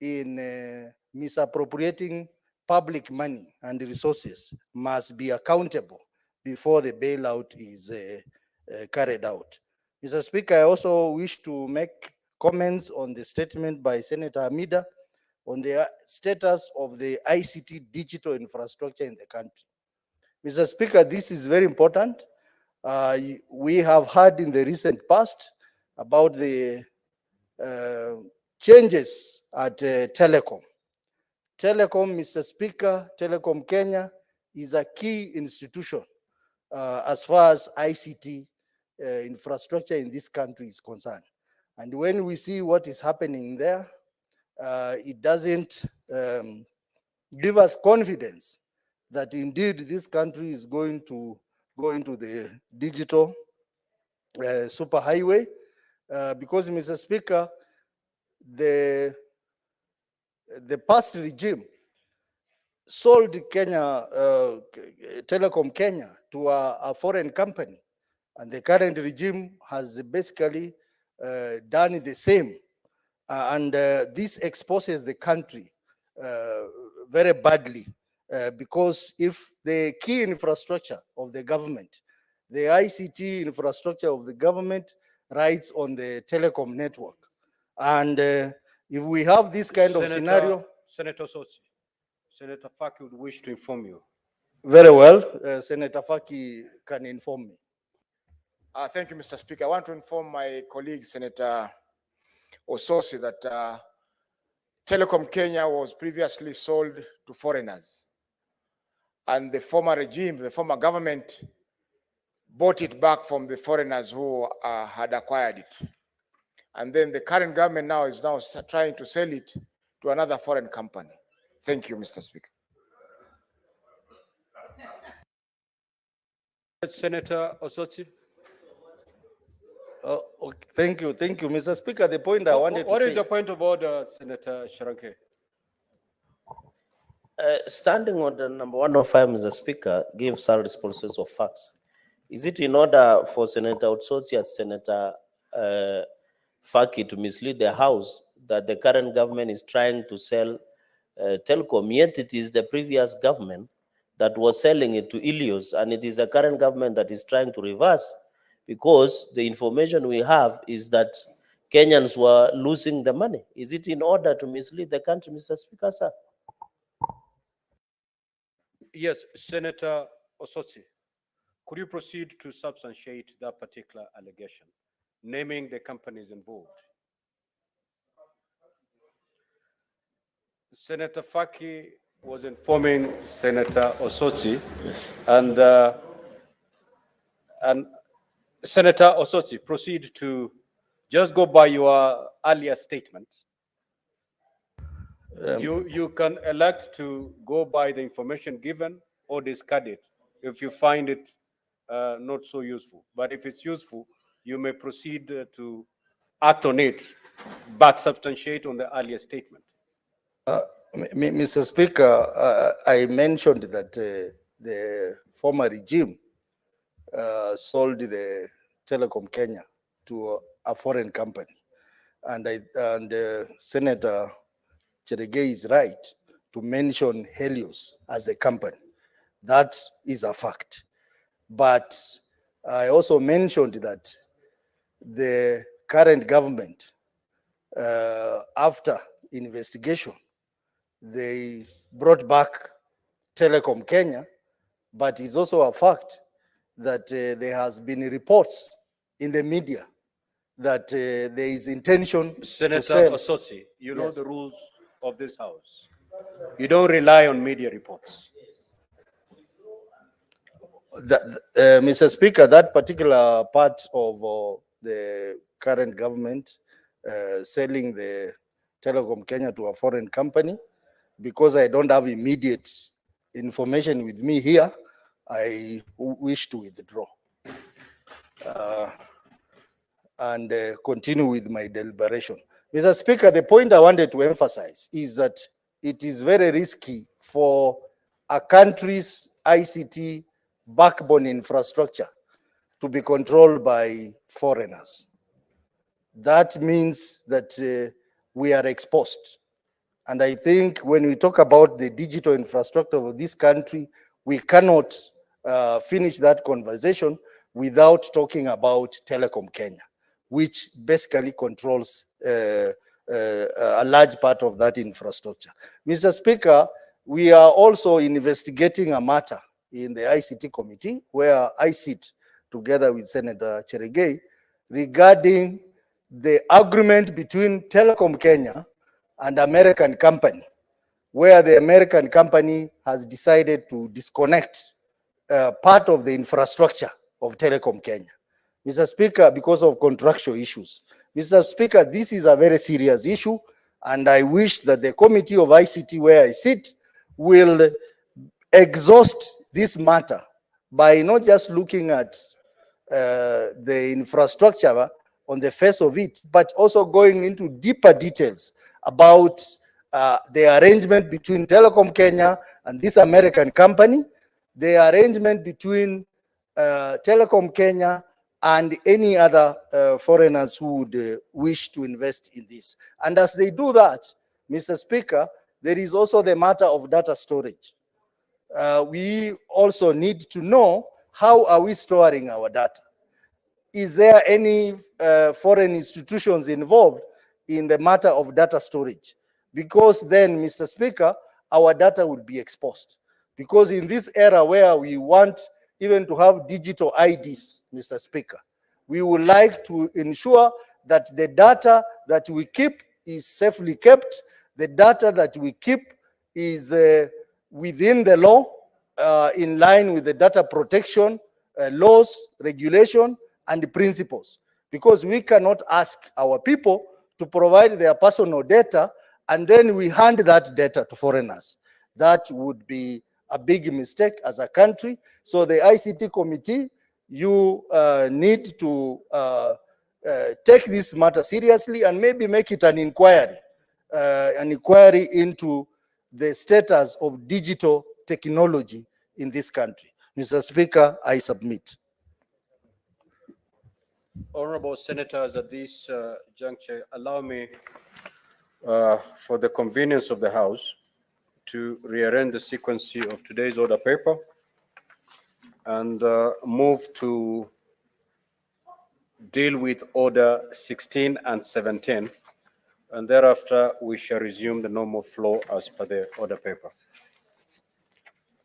in misappropriating public money and resources must be accountable before the bailout is carried out. Mr. Speaker, I also wish to make comments on the statement by Senator Amida on the status of the ICT digital infrastructure in the country. Mr. Speaker, this is very important. We have heard in the recent past about the changes at Telecom. Telecom, Mr. Speaker, Telecom Kenya is a key institution as far as ICT infrastructure in this country is concerned. And when we see what is happening there, it doesn't give us confidence that indeed this country is going to go into the digital superhighway, because, Mr. Speaker, the past regime sold Kenya, Telecom Kenya to a foreign company, and the current regime has basically done the same. And this exposes the country very badly, because if the key infrastructure of the government, the ICT infrastructure of the government, rides on the telecom network, and if we have this kind of scenario. Senator Sotsi, Senator Faki would wish to inform you. Very well, Senator Faki can inform me. Thank you, Mr. Speaker. I want to inform my colleague, Senator Ososi, that Telecom Kenya was previously sold to foreigners, and the former regime, the former government, bought it back from the foreigners who had acquired it. And then the current government now is trying to sell it to another foreign company. Thank you, Mr. Speaker. Senator Osotsi. Okay. Thank you, Mr. Speaker. The point I wanted to say. What is your point of order, Senator Sharanke? Standing on the number 105, Mr. Speaker, gives our responses of facts. Is it in order for Senator Otsotsi and Senator Faki to mislead the House that the current government is trying to sell Telcom, yet it is the previous government that was selling it to Ilios, and it is the current government that is trying to reverse, because the information we have is that Kenyans were losing the money? Is it in order to mislead the country, Mr. Speaker, sir? Yes, Senator Osotsi, could you proceed to substantiate that particular allegation, naming the companies involved? Senator Faki was informing Senator Osotsi, yes. And Senator Osotsi, proceed to just go by your earlier statement. You can elect to go by the information given or discard it if you find it not so useful. But if it's useful, you may proceed to act on it, but substantiate on the earlier statement. Mr. Speaker, I mentioned that the former regime sold the Telecom Kenya to a foreign company, and Senator Cherege is right to mention Helios as a company. That is a fact. But I also mentioned that the current government, after investigation, they brought back Telecom Kenya, but it's also a fact that there has been reports in the media that there is intention Senator to sell. Osotsi, you know Yes. the rules of this House. You don't rely on media reports. Mr. Speaker, that particular part of the current government selling the Telecom Kenya to a foreign company, because I don't have immediate information with me here, I wish to withdraw and continue with my deliberation. Mr. Speaker, the point I wanted to emphasize is that it is very risky for a country's ICT backbone infrastructure to be controlled by foreigners. That means that we are exposed And I think when we talk about the digital infrastructure of this country, we cannot finish that conversation without talking about Telecom Kenya, which basically controls a large part of that infrastructure. Mr. Speaker, we are also investigating a matter in the ICT committee where I sit together with Senator Cheregei regarding the agreement between Telecom Kenya and American company, where the American company has decided to disconnect part of the infrastructure of Telecom Kenya. Mr. Speaker, because of contractual issues. Mr. Speaker, this is a very serious issue, and I wish that the Committee of ICT where I sit will exhaust this matter by not just looking at the infrastructure on the face of it, but also going into deeper details about the arrangement between Telecom Kenya and this American company, the arrangement between Telecom Kenya and any other foreigners who would wish to invest in this. And as they do that, Mr. Speaker, there is also the matter of data storage. We also need to know, how are we storing our data? Is there any foreign institutions involved in the matter of data storage? Because then, Mr. Speaker, our data will be exposed. Because in this era where we want even to have digital IDs, Mr. Speaker, we would like to ensure that the data that we keep is safely kept, the data that we keep is within the law, in line with the data protection laws, regulation, and principles. Because we cannot ask our people to provide their personal data and then we hand that data to foreigners. That would be a big mistake as a country. So the ICT committee, you need to take this matter seriously and maybe make it an inquiry into the status of digital technology in this country. Mr. Speaker, I submit. Honorable Senators, at this juncture, allow me, for the convenience of the House, to rearrange the sequence of today's order paper and move to deal with Order 16 and 17, and thereafter we shall resume the normal flow as per the order paper.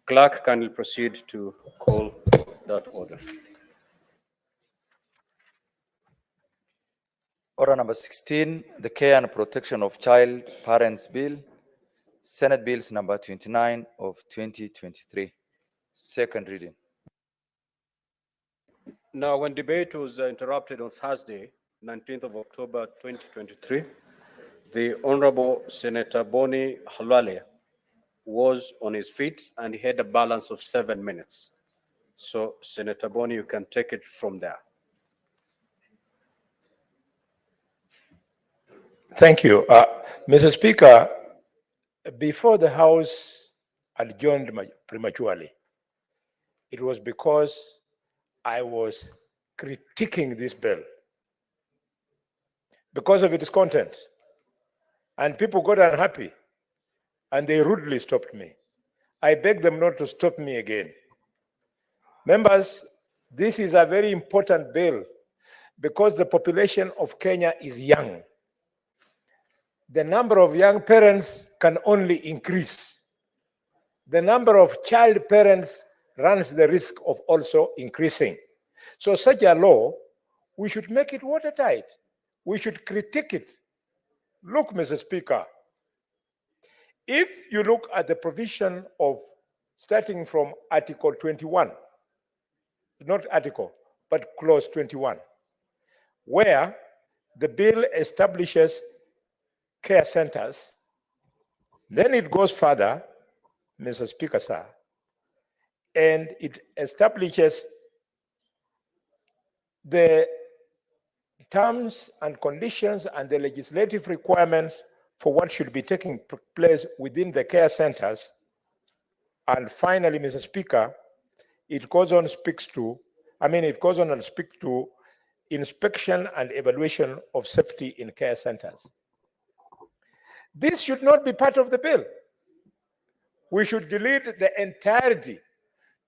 Clerk, kindly proceed to call that order. Order number 16, the Care and Protection of Child Parents Bill, Senate Bills number 29 of 2023. Second reading. Now, when debate was interrupted on Thursday, 19th of October, 2023, the Honorable Senator Boni Halwale was on his feet and he had a balance of 7 minutes. So, Senator Boni, you can take it from there. Thank you. Mr. Speaker, before the House adjourned prematurely, it was because I was critiquing this bill because of its content. And people got unhappy and they rudely stopped me. I begged them not to stop me again. Members, this is a very important bill because the population of Kenya is young. The number of young parents can only increase. The number of child parents runs the risk of also increasing. So such a law, we should make it watertight. We should critique it. Look, Mr. Speaker, if you look at the provision of starting from Article 21, not article, but clause 21, where the bill establishes care centers, then it goes further, Mr. Speaker, sir, and it establishes the terms and conditions and the legislative requirements for what should be taking place within the care centers. And finally, Mr. Speaker, it goes on and speaks to inspection and evaluation of safety in care centers. This should not be part of the bill. We should delete the entirety,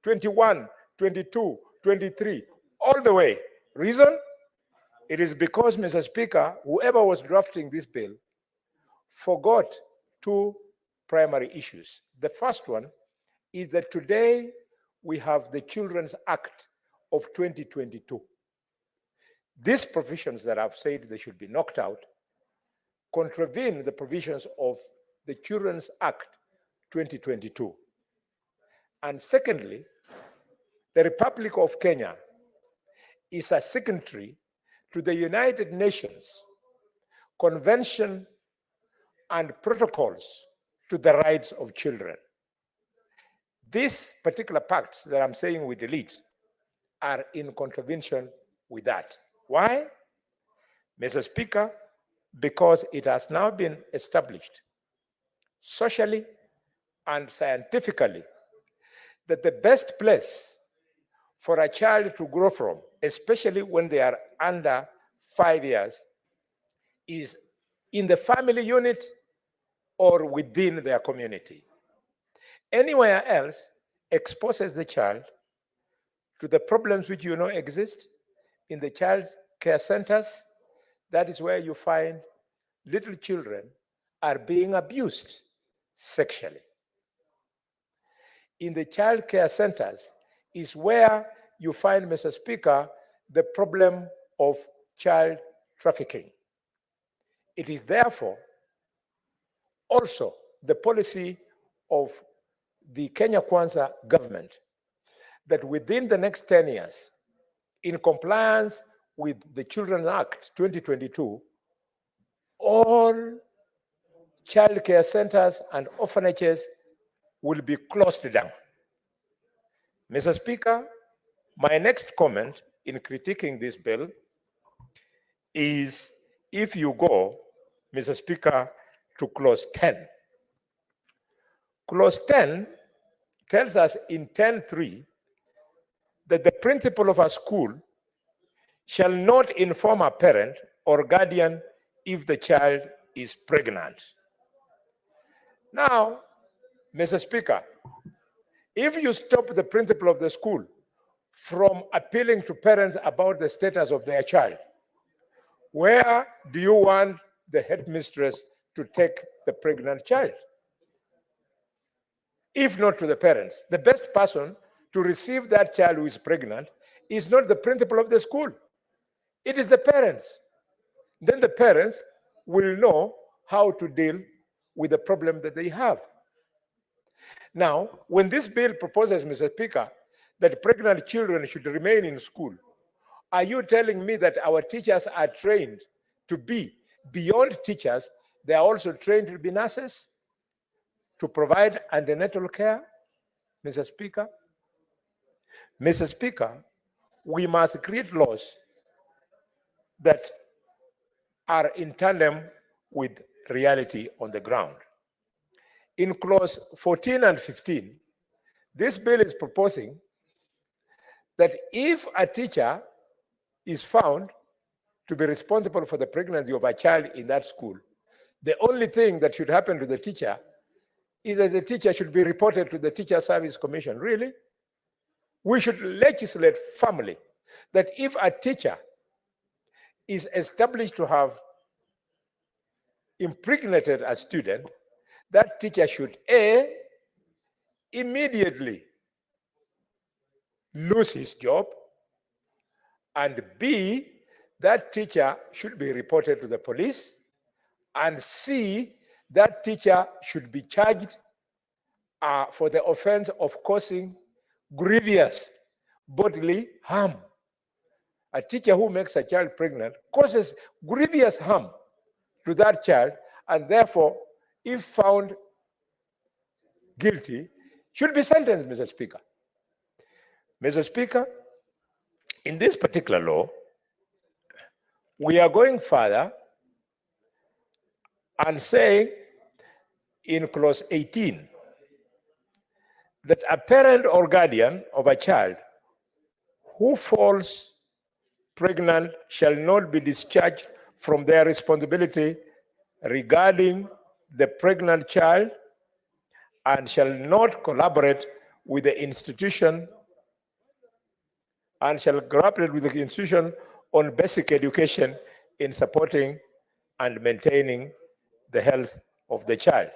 21, 22, 23, all the way. Reason? It is because, Mr. Speaker, whoever was drafting this bill forgot two primary issues. The first one is that today we have the Children's Act of 2022. These provisions that I've said they should be knocked out contravene the provisions of the Children's Act 2022. And secondly, the Republic of Kenya is a signatory to the United Nations Convention and protocols to the rights of children. These particular pacts that I'm saying we delete are in contravention with that. Why? Mr. Speaker, because it has now been established socially and scientifically that the best place for a child to grow from, especially when they are under 5 years, is in the family unit or within their community. Anywhere else exposes the child to the problems which you know exist in the child care centers. That is where you find little children are being abused sexually. In the child care centers is where you find, Mr. Speaker, the problem of child trafficking. It is therefore also the policy of the Kenya Kwanza government that within the next 10 years, in compliance with the Children's Act 2022, all child care centers and orphanages will be closed down. Mr. Speaker, my next comment in critiquing this bill is if you go, Mr. Speaker, to clause 10. Clause 10 tells us in 10.3 that the principal of a school shall not inform a parent or guardian if the child is pregnant. Now, Mr. Speaker, if you stop the principal of the school from appealing to parents about the status of their child, where do you want the headmistress to take the pregnant child? If not to the parents, the best person to receive that child who is pregnant is not the principal of the school. It is the parents. Then the parents will know how to deal with the problem that they have. Now, when this bill proposes, Mr. Speaker, that pregnant children should remain in school, are you telling me that our teachers are trained to be beyond teachers? They are also trained to be nurses, to provide antenatal care, Mr. Speaker? Mr. Speaker, we must create laws that are in tandem with reality on the ground. In clause 14 and 15, this bill is proposing that if a teacher is found to be responsible for the pregnancy of a child in that school, the only thing that should happen to the teacher is that the teacher should be reported to the Teacher Service Commission. Really? We should legislate firmly that if a teacher is established to have impregnated a student, that teacher should A, immediately lose his job, and B, that teacher should be reported to the police, and C, that teacher should be charged for the offense of causing grievous bodily harm. A teacher who makes a child pregnant causes grievous harm to that child, and therefore, if found guilty, should be sentenced, Mr. Speaker. Mr. Speaker, in this particular law, we are going further and saying in clause 18 that a parent or guardian of a child who falls pregnant shall not be discharged from their responsibility regarding the pregnant child and shall not collaborate with the institution on basic education in supporting and maintaining the health of the child.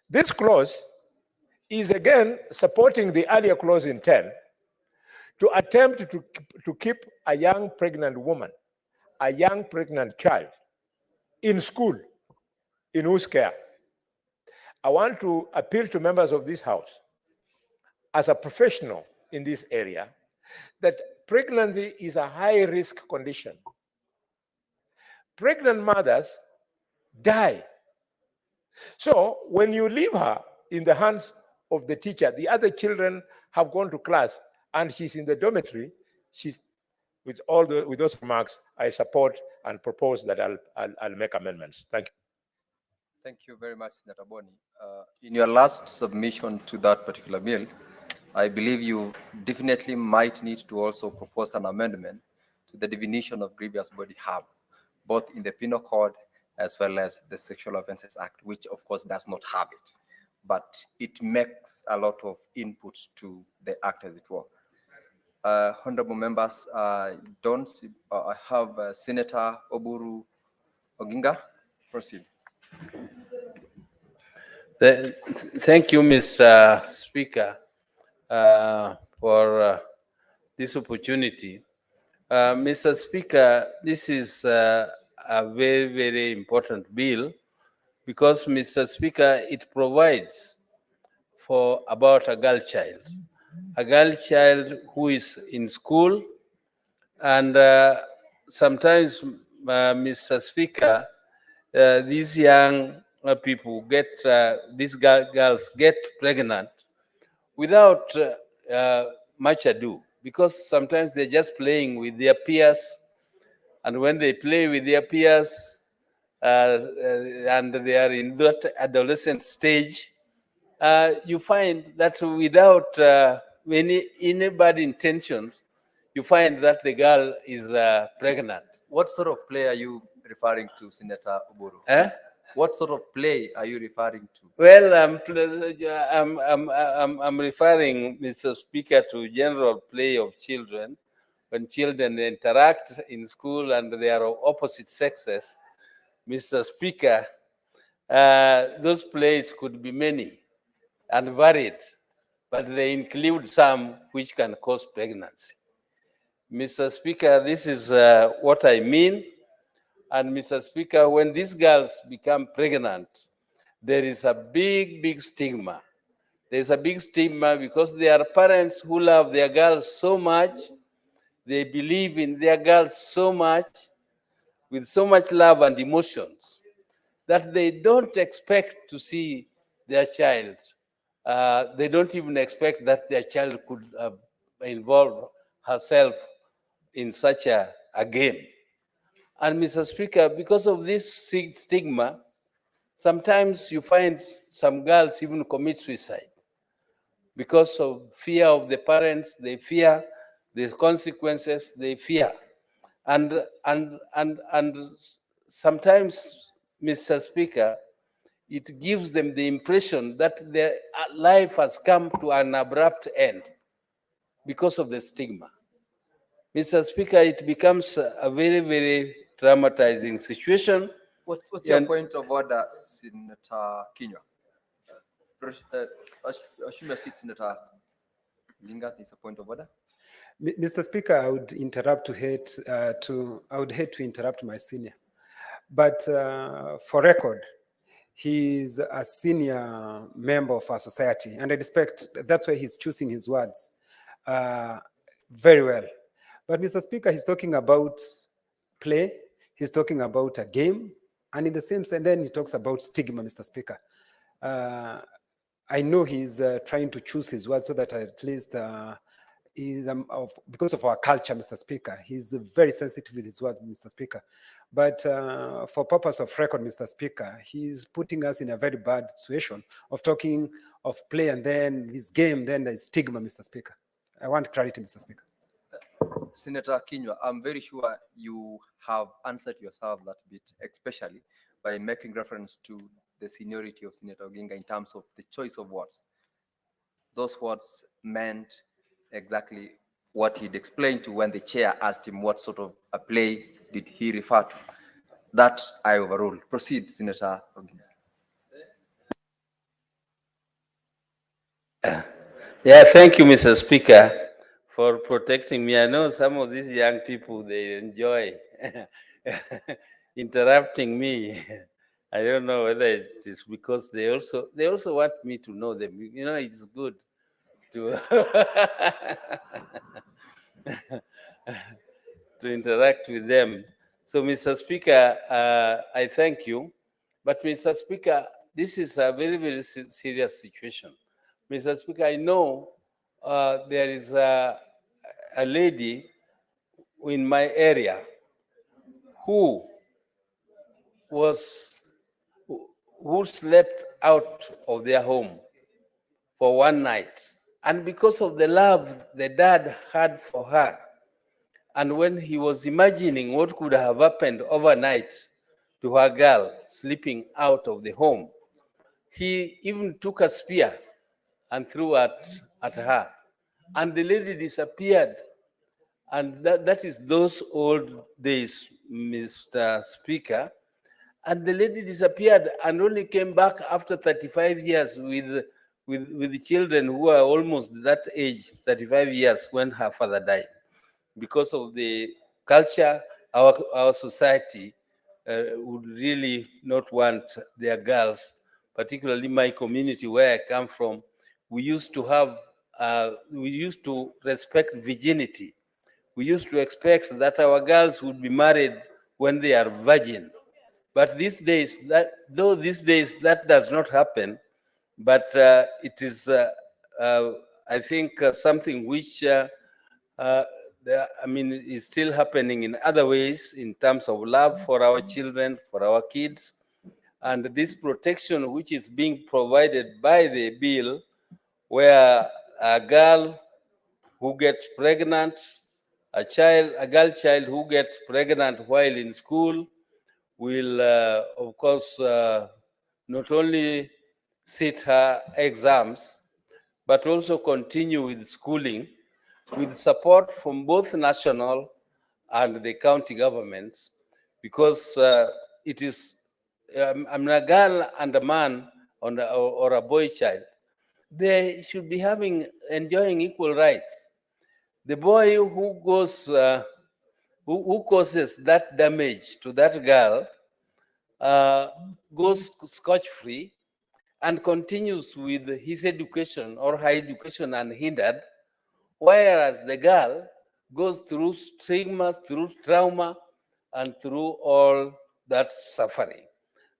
This clause is again supporting the earlier clause in 10 to attempt to keep a young pregnant woman, a young pregnant child in school, in whose care. I want to appeal to members of this House, as a professional in this area, that pregnancy is a high-risk condition. Pregnant mothers die. So when you leave her in the hands of the teacher, the other children have gone to class and she's in the dormitory, with those remarks, I support and propose that I'll make amendments. Thank you. Thank you very much, Senator Boni. In your last submission to that particular bill, I believe you definitely might need to also propose an amendment to the definition of grievous body harm, both in the Penal Code as well as the Sexual Offences Act, which of course does not have it, but it makes a lot of inputs to the act, as it were. Honorable members, I have Senator Oburu Oginga. Proceed. Thank you, Mr. Speaker, for this opportunity. Mr. Speaker, this is a very, very important bill because, Mr. Speaker, it provides for about a girl child who is in school, and sometimes, Mr. Speaker, these young people get, these girls get pregnant without much ado, because sometimes they're just playing with their peers, and when they play with their peers and they are in that adolescent stage, you find that without any bad intention, you find that the girl is pregnant. What sort of play are you referring to, Senator Oburu? What sort of play are you referring to? Well, I'm referring, Mr. Speaker, to general play of children. When children interact in school and they are of opposite sexes, Mr. Speaker, those plays could be many and varied, but they include some which can cause pregnancy. Mr. Speaker, this is what I mean. And Mr. Speaker, when these girls become pregnant, there is a big, big stigma. There's a big stigma because they are parents who love their girls so much. They believe in their girls so much, with so much love and emotions, that they don't expect to see their child. They don't even expect that their child could involve herself in such a game. And Mr. Speaker, because of this stigma, sometimes you find some girls even commit suicide because of fear of the parents. They fear the consequences. They fear, and sometimes, Mr. Speaker, it gives them the impression that their life has come to an abrupt end because of the stigma. Mr. Speaker, it becomes a very, very traumatizing situation. What's your point of order, Senator Kinyua? Assume your seat, Senator Lingat. Is a point of order. Mr. Speaker, I would hate to interrupt my senior, but for record, he is a senior member of our society, and I respect that's why he's choosing his words very well. But Mr. Speaker, he's talking about play, he's talking about a game, and in the same sense, then he talks about stigma, Mr. Speaker. I know he's trying to choose his words so that at least because of our culture, Mr. Speaker, he's very sensitive with his words, Mr. Speaker. But for purpose of record, Mr. Speaker, he's putting us in a very bad situation of talking of play and then his game, then there's stigma, Mr. Speaker. I want clarity, Mr. Speaker. Senator Kinyua, I'm very sure you have answered yourself that bit, especially by making reference to the seniority of Senator Oginga in terms of the choice of words. Those words meant exactly what he'd explained to when the chair asked him what sort of a play did he refer to. That I overruled. Proceed, Senator Oginga. Yeah, thank you, Mr. Speaker, for protecting me. I know some of these young people, they enjoy interrupting me. I don't know whether it is because they also want me to know them. You know, it's good to to interact with them. So, Mr. Speaker, I thank you. But, Mr. Speaker, this is a very, very serious situation. Mr. Speaker, I know there is a lady in my area who who slept out of their home for one night. And because of the love the dad had for her, and when he was imagining what could have happened overnight to her girl sleeping out of the home, he even took a spear and threw at her. And the lady disappeared. And that is those old days, Mr. Speaker. And the lady disappeared and only came back after 35 years with the children who are almost that age, 35 years, when her father died. Because of the culture, our society would really not want their girls, particularly my community where I come from. We used to respect virginity. We used to expect that our girls would be married when they are virgin. But these days, that does not happen, but it is, I think, something which is still happening in other ways in terms of love for our children, for our kids, and this protection which is being provided by the bill, where a girl who gets pregnant, a girl child who gets pregnant while in school will, of course, not only sit her exams, but also continue with schooling with support from both national and the county governments, because it is, I'm a girl and a man or a boy child, they should be enjoying equal rights. The boy who goes, who causes that damage to that girl goes scotch-free and continues with his education or her education unhindered, whereas the girl goes through stigma, through trauma, and through all that suffering.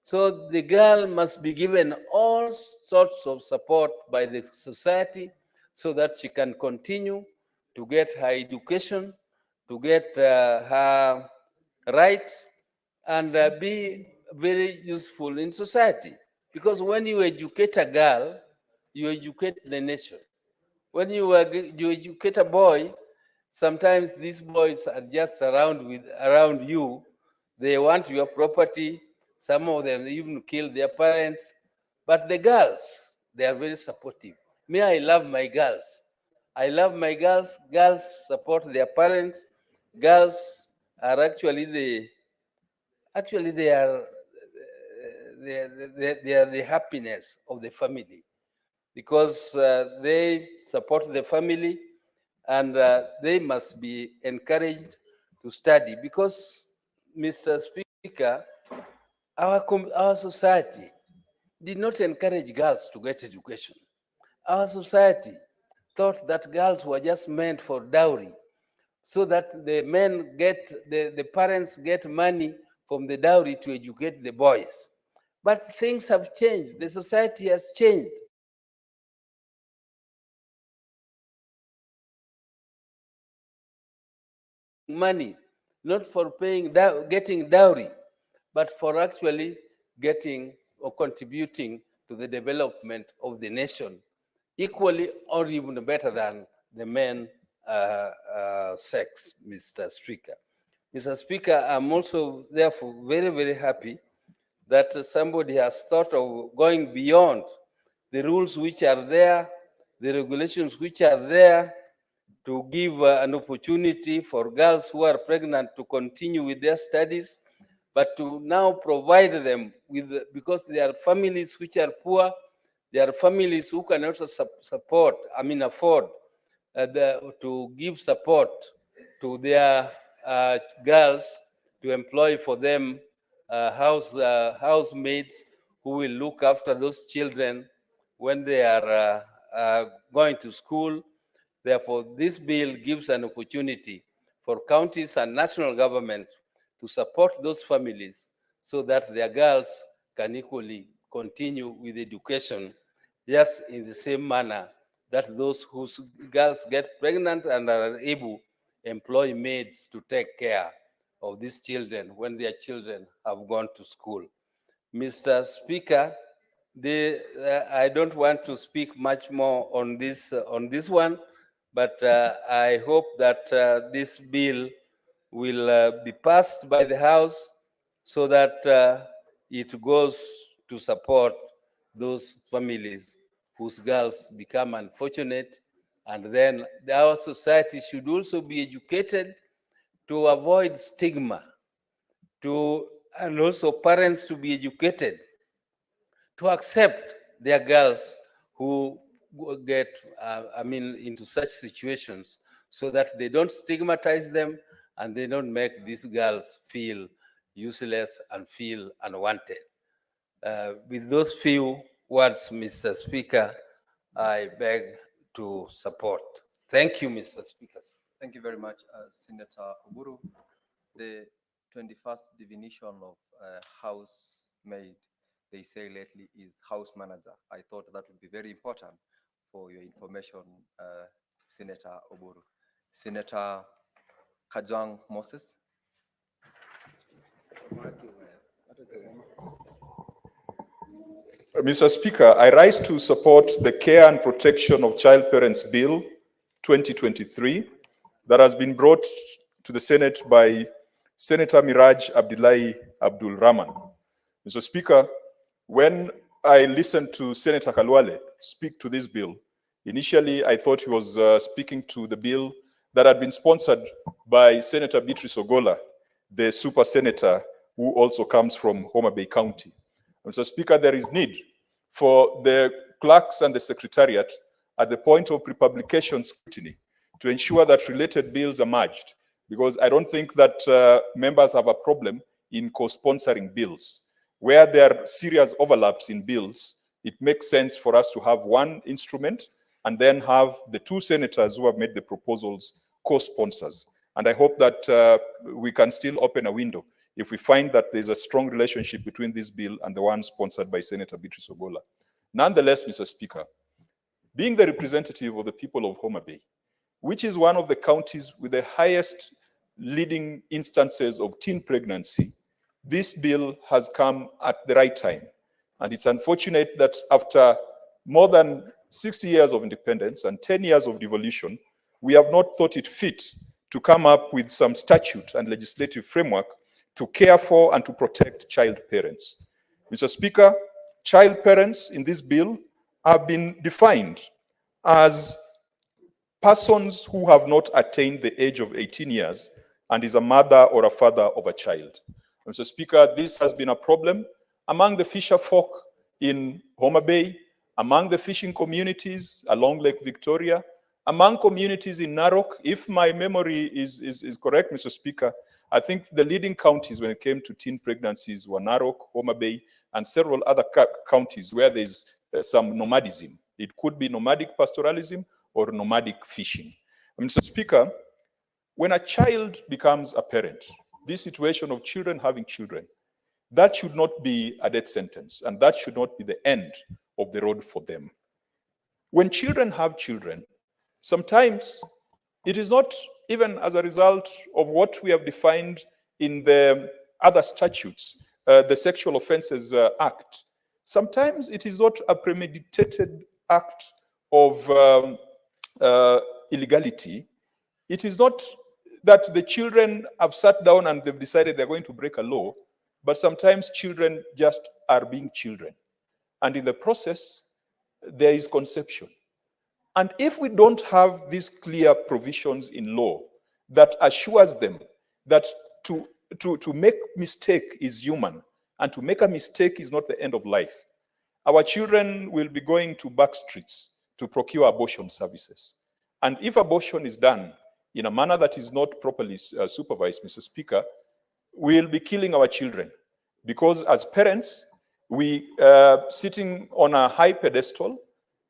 So the girl must be given all sorts of support by the society so that she can continue to get her education, to get her rights, and be very useful in society. Because when you educate a girl, you educate the nation. When you educate a boy, sometimes these boys are just around you. They want your property. Some of them even kill their parents. But the girls, they are very supportive. Me, I love my girls. I love my girls. Girls support their parents. Girls are actually they are the happiness of the family, because they support the family, and they must be encouraged to study, because, Mr. Speaker, our society did not encourage girls to get education. Our society thought that girls were just meant for dowry, so that the parents get money from the dowry to educate the boys. But things have changed. The society has changed. Money, not for getting dowry, but for actually getting or contributing to the development of the nation, equally or even better than the men sex, Mr. Speaker. Mr. Speaker, I'm also therefore very, very happy that somebody has thought of going beyond the rules which are there, the regulations which are there, to give an opportunity for girls who are pregnant to continue with their studies, but to now provide them with, because there are families which are poor, there are families who can also afford to give support to their girls, to employ for them housemaids who will look after those children when they are going to school. Therefore, this bill gives an opportunity for counties and national government to support those families so that their girls can equally continue with education, just in the same manner that those whose girls get pregnant and are able to employ maids to take care of these children when their children have gone to school. Mr. Speaker, I don't want to speak much more on this one, but I hope that this bill will be passed by the House so that it goes to support those families whose girls become unfortunate. And then our society should also be educated to avoid stigma, and also parents to be educated to accept their girls who get, into such situations, so that they don't stigmatize them and they don't make these girls feel useless and feel unwanted. With those few words, Mr. Speaker, I beg to support. Thank you, Mr. Speaker. Thank you very much, Senator Oburu. The 21st definition of housemaid, they say lately, is house manager. I thought that would be very important for your information, Senator Oburu. Senator Kajwang Moses. Mr. Speaker, I rise to support the Care and Protection of Child Parents Bill 2023 that has been brought to the Senate by Senator Miraj Abdullahi Abdul Rahman. Mr. Speaker, when I listened to Senator Kalwale speak to this bill, initially I thought he was speaking to the bill that had been sponsored by Senator Beatrice Ogola, the super senator who also comes from Homa Bay County. Mr. Speaker, there is need for the clerks and the secretariat at the point of pre-publication scrutiny to ensure that related bills are merged, because I don't think that members have a problem in co-sponsoring bills. Where there are serious overlaps in bills, it makes sense for us to have one instrument and then have the two senators who have made the proposals co-sponsors. And I hope that we can still open a window if we find that there's a strong relationship between this bill and the one sponsored by Senator Beatrice Ogola. Nonetheless, Mr. Speaker, being the representative of the people of Homa Bay, which is one of the counties with the highest leading instances of teen pregnancy, this bill has come at the right time. And it's unfortunate that after more than 60 years of independence and 10 years of devolution, we have not thought it fit to come up with some statute and legislative framework to care for and to protect child parents. Mr. Speaker, child parents in this bill have been defined as persons who have not attained the age of 18 years and is a mother or a father of a child. Mr. Speaker, this has been a problem among the fisher folk in Homa Bay, among the fishing communities along Lake Victoria, among communities in Narok. If my memory is correct, Mr. Speaker, I think the leading counties when it came to teen pregnancies were Narok, Homa Bay, and several other counties where there's some nomadism. It could be nomadic pastoralism or nomadic fishing. Mr. Speaker, when a child becomes a parent, this situation of children having children, that should not be a death sentence, and that should not be the end of the road for them. When children have children, sometimes it is not even as a result of what we have defined in the other statutes, the Sexual Offences Act. Sometimes it is not a premeditated act of illegality. It is not that the children have sat down and they've decided they're going to break a law. but sometimes children just are being children. And in the process, there is conception. And if we don't have these clear provisions in law that assures them that to make mistake is human and to make a mistake is not the end of life, our children will be going to back streets to procure abortion services. And if abortion is done in a manner that is not properly supervised, Mr. Speaker, we'll be killing our children. Because as parents, we sitting on a high pedestal,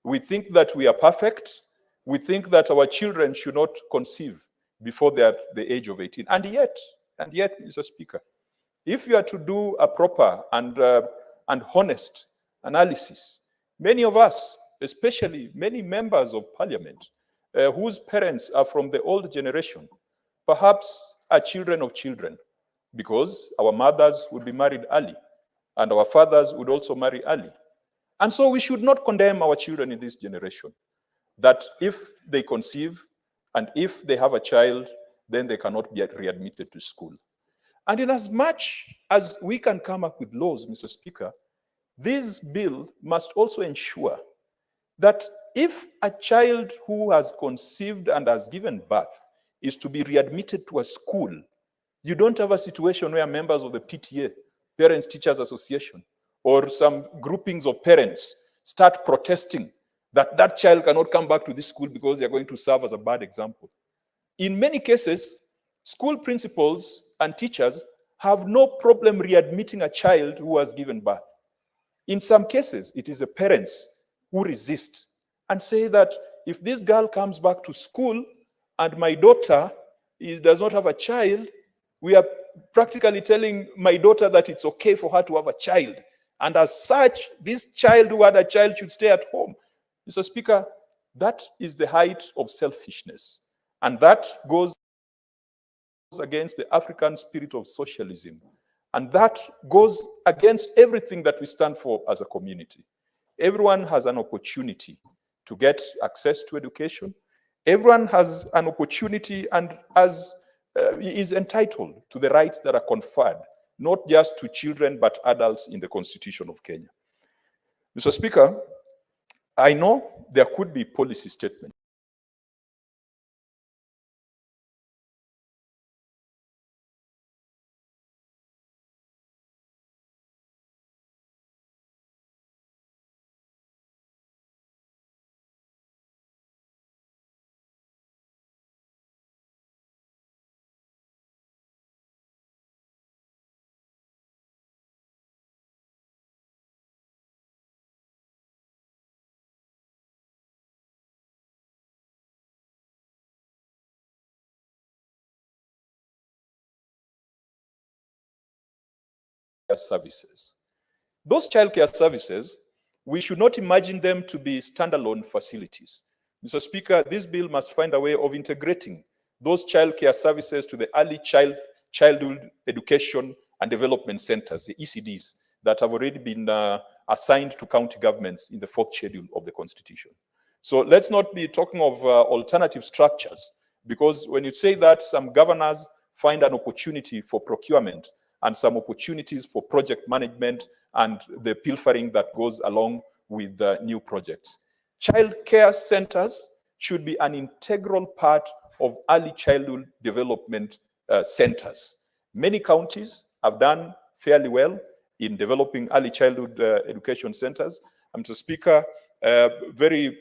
we think that we are perfect. We think that our children should not conceive before they are the age of 18. And yet, Mr. Speaker, if you are to do a proper and honest analysis, many of us, especially many members of parliament, whose parents are from the old generation, perhaps are children of children, because our mothers would be married early, and our fathers would also marry early. And so we should not condemn our children in this generation, that if they conceive and if they have a child, then they cannot be readmitted to school. And in as much as we can come up with laws, Mr. Speaker, this bill must also ensure that if a child who has conceived and has given birth is to be readmitted to a school, you don't have a situation where members of the PTA, Parents Teachers Association, or some groupings of parents start protesting that that child cannot come back to this school because they're going to serve as a bad example. In many cases, school principals and teachers have no problem readmitting a child who has given birth. In some cases, it is the parents who resist and say that if this girl comes back to school and my daughter does not have a child, we are practically telling my daughter that it's okay for her to have a child. And as such, this child who had a child should stay at home. Mr. Speaker, that is the height of selfishness. And that goes against the African spirit of socialism. And that goes against everything that we stand for as a community. Everyone has an opportunity to get access to education. Everyone has an opportunity and is entitled to the rights that are conferred, not just to children, but adults in the Constitution of Kenya. Mr. Speaker, I know there could be policy statements services. Those childcare services, we should not imagine them to be standalone facilities. Mr. Speaker, this bill must find a way of integrating those childcare services to the early childhood education and development centers, the ECDs, that have already been assigned to county governments in the 4th schedule of the Constitution. So let's not be talking of alternative structures, because when you say that, some governors find an opportunity for procurement and some opportunities for project management and the pilfering that goes along with new projects. Child care centers should be an integral part of early childhood development centers. Many counties have done fairly well in developing early childhood education centers. Mr. Speaker, very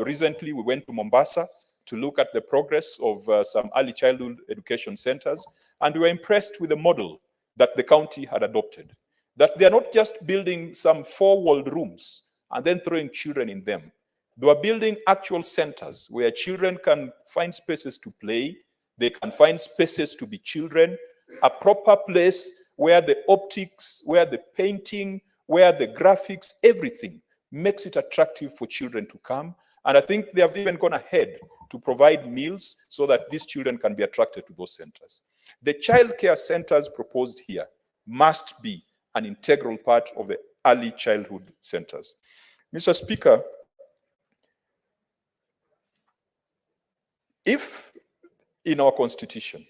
recently we went to Mombasa to look at the progress of some early childhood education centers, and we were impressed with the model that the county had adopted, that they are not just building some 4-walled rooms and then throwing children in them. They are building actual centers where children can find spaces to play, they can find spaces to be children, a proper place where the optics, where the painting, where the graphics, everything makes it attractive for children to come. And I think they have even gone ahead to provide meals so that these children can be attracted to those centers. The child care centers proposed here must be an integral part of the early childhood centers. Mr. Speaker, if in our constitution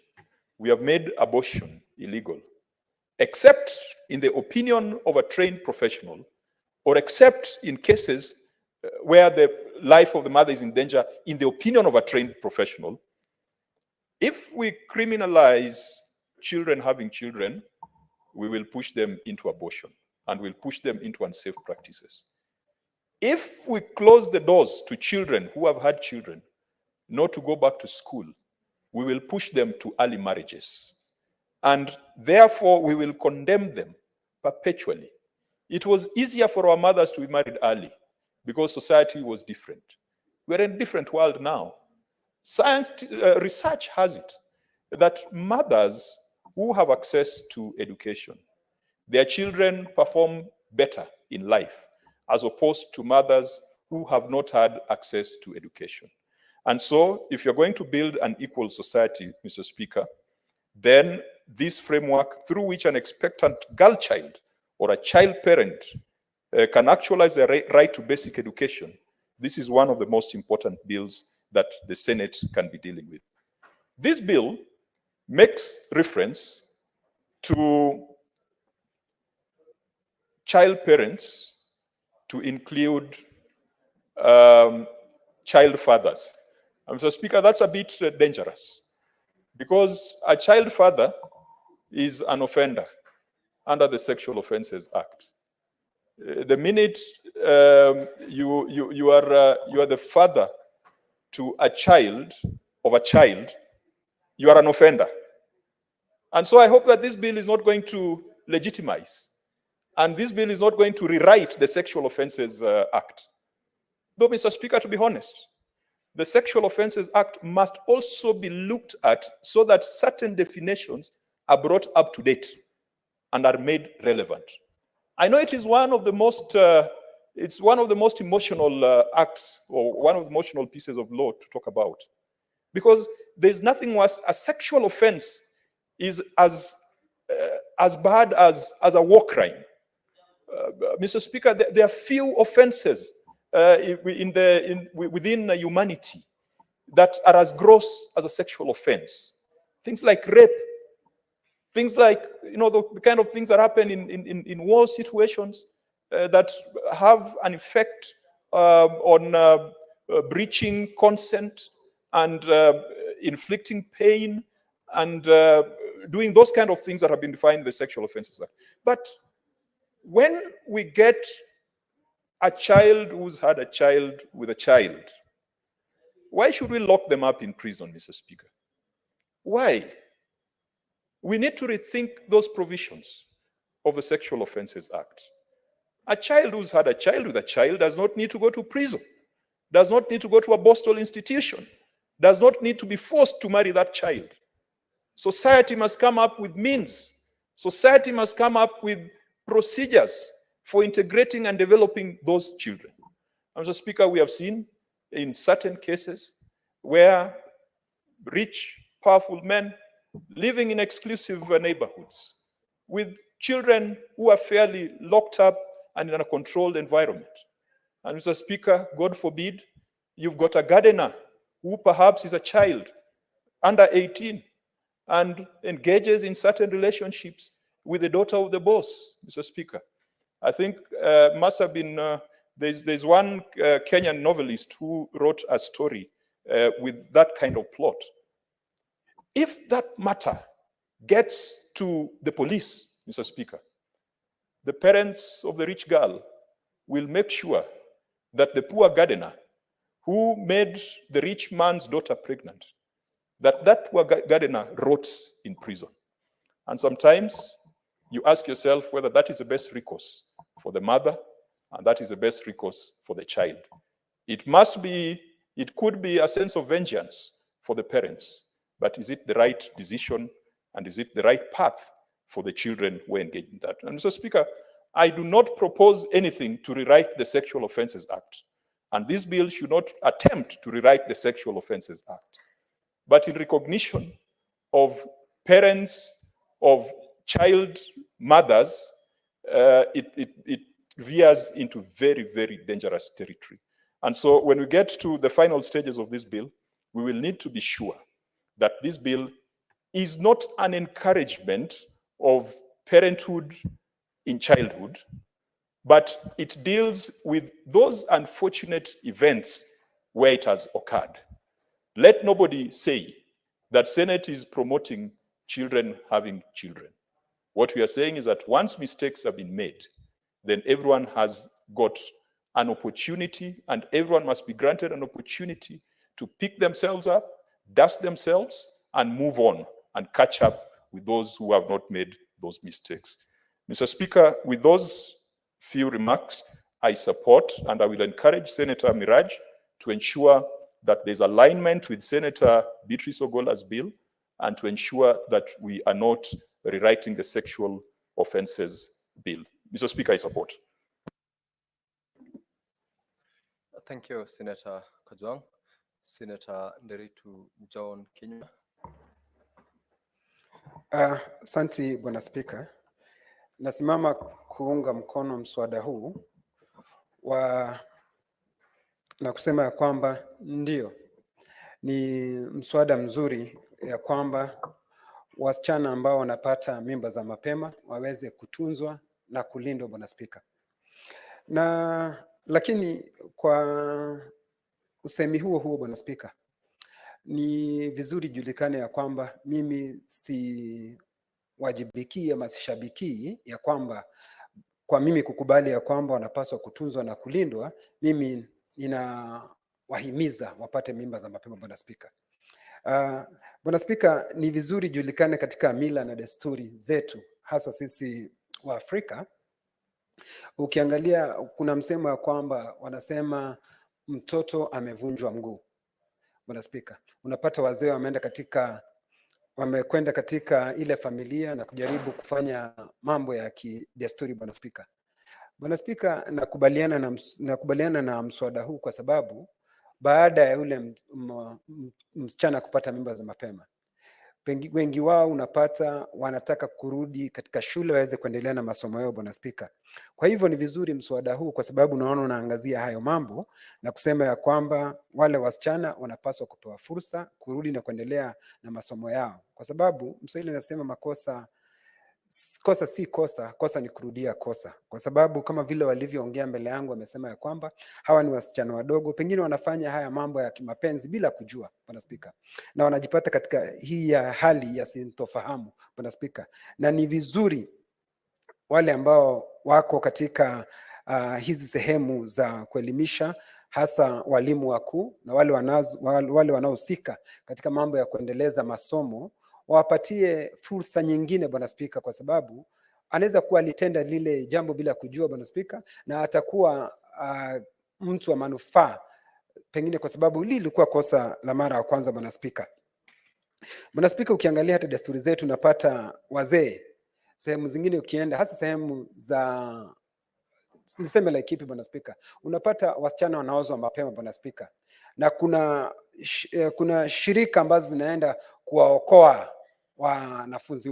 we have made abortion illegal, except in the opinion of a trained professional, or except in cases where the life of the mother is in danger, in the opinion of a trained professional, if we criminalize children having children, we will push them into abortion and we'll push them into unsafe practices. If we close the doors to children who have had children not to go back to school, we will push them to early marriages. And therefore, we will condemn them perpetually. It was easier for our mothers to be married early because society was different. We're in a different world now. Science, research has it that mothers who have access to education, their children perform better in life as opposed to mothers who have not had access to education. And so if you're going to build an equal society, Mr. Speaker, then this framework through which an expectant girl child or a child parent can actualize their right to basic education, this is one of the most important bills that the Senate can be dealing with. This bill makes reference to child parents to include child fathers. Mr. Speaker, that's a bit dangerous because a child father is an offender under the Sexual Offences Act. The minute you are the father to a child, you are an offender. And so I hope that this bill is not going to legitimize, and this bill is not going to rewrite the Sexual Offences Act. Though, Mr. Speaker, to be honest, the Sexual Offences Act must also be looked at so that certain definitions are brought up to date and are made relevant. I know it is one of the most, it's one of the most emotional acts, or one of the emotional pieces of law to talk about, because there's nothing worse. A sexual offense is as bad as a war crime. Mr. Speaker, there are few offenses within humanity that are as gross as a sexual offense. Things like rape, things like, the kind of things that happen in war situations that have an effect on breaching consent and inflicting pain and doing those kind of things that have been defined in the Sexual Offences Act. But when we get a child who's had a child with a child, why should we lock them up in prison, Mr. Speaker? Why? We need to rethink those provisions of the Sexual Offences Act. A child who's had a child with a child does not need to go to prison, does not need to go to a Boston institution, does not need to be forced to marry that child. Society must come up with means. Society must come up with procedures for integrating and developing those children. Mr. Speaker, we have seen in certain cases where rich, powerful men living in exclusive neighborhoods with children who are fairly locked up and in a controlled environment. And Mr. Speaker, God forbid, you've got a gardener who perhaps is a child under 18 and engages in certain relationships with the daughter of the boss, Mr. Speaker. I think must have been, there's one Kenyan novelist who wrote a story with that kind of plot. If that matter gets to the police, Mr. Speaker, the parents of the rich girl will make sure that the poor gardener who made the rich man's daughter pregnant, that poor gardener rots in prison. And sometimes you ask yourself whether that is the best recourse for the mother, and that is the best recourse for the child. It could be a sense of vengeance for the parents, but is it the right decision, and is it the right path for the children who are engaged in that? And Mr. Speaker, I do not propose anything to rewrite the Sexual Offences Act, and this bill should not attempt to rewrite the Sexual Offences Act. But in recognition of parents, of child mothers, it veers into very, very dangerous territory. And so when we get to the final stages of this bill, we will need to be sure that this bill is not an encouragement of parenthood in childhood, but it deals with those unfortunate events where it has occurred. Let nobody say that Senate is promoting children having children. What we are saying is that once mistakes have been made, then everyone has got an opportunity, and everyone must be granted an opportunity to pick themselves up, dust themselves, and move on and catch up with those who have not made those mistakes. Mr. Speaker, with those few remarks, I support and I will encourage Senator Miraj to ensure that there's alignment with Senator Beatrice Ogola's bill and to ensure that we are not rewriting the sexual offences bill. Mr. Speaker, I support. Thank you, Senator Kajwang. Senator Nderitu John Kinyua. Asante Bwana Spika, nasimama kuunga mkono mswada huu na kusema ya kwamba ndio ni mswada mzuri ya kwamba wasichana ambao wanapata mimba za mapema waweze kutunzwa na kulindwa, Bwana Spika. Lakini kwa usemi huo Bwana Spika, ni vizuri julikane ya kwamba mimi si wajibiki ama sishabiki ya kwamba kwa mimi kukubali ya kwamba wanapaswa kutunzwa na kulindwa, mimi ninawahimiza wapate mimba za mapema, Bwana Spika. Bwana Spika, ni vizuri julikane katika mila na desturi zetu, hasa sisi wa Afrika. Ukiangalia kuna msemo ya kwamba wanasema mtoto amevunjwa mguu, Bwana Spika. Unapata wazee wamekwenda katika ile familia na kujaribu mambo ya kidesturi, Bwana Spika. Bwana Spika, nakubaliana na mswada huu kwa sababu baada ya yule msichana kupata mimba za mapema, wengi wao unapata wanataka kurudi katika shule waweze kuendelea na masomo yao, Bwana Spika. Kwa hivyo ni vizuri mswada huu kwa sababu naona unaangazia hayo mambo na kusema ya kwamba wale wasichana wanapaswa kupewa fursa kurudi na kuendelea na masomo yao, kwa sababu Mswahili anasema kosa si kosa, kosa ni kurudia kosa. Kwa sababu kama vile walivyoongea mbele yangu, wamesema ya kwamba hawa ni wasichana wadogo, pengine wanafanya haya mambo ya kimapenzi bila kujua, Bwana Spika, na wanajipata katika hii ya hali ya sintofahamu, Bwana Spika. Na ni vizuri wale ambao wako katika hizi sehemu za kuelimisha, hasa walimu wakuu na wale wanaohusika katika mambo ya kuendeleza masomo, wapatie fursa nyingine, Bwana Spika, kwa sababu anaweza kuwa alitenda lile jambo bila kujua, Bwana Spika, na atakuwa mtu wa manufaa pengine kwa sababu lilikuwa kosa la mara ya kwanza, Bwana Spika. Bwana Spika, ukiangalia hata desturi zetu unapata wazee sehemu zingine ukienda, hasa sehemu za niseme like kipi, Bwana Spika, unapata wasichana wanaozwa mapema, Bwana Spika, na kuna shirika ambazo zinaenda kuwaokoa wanafunzi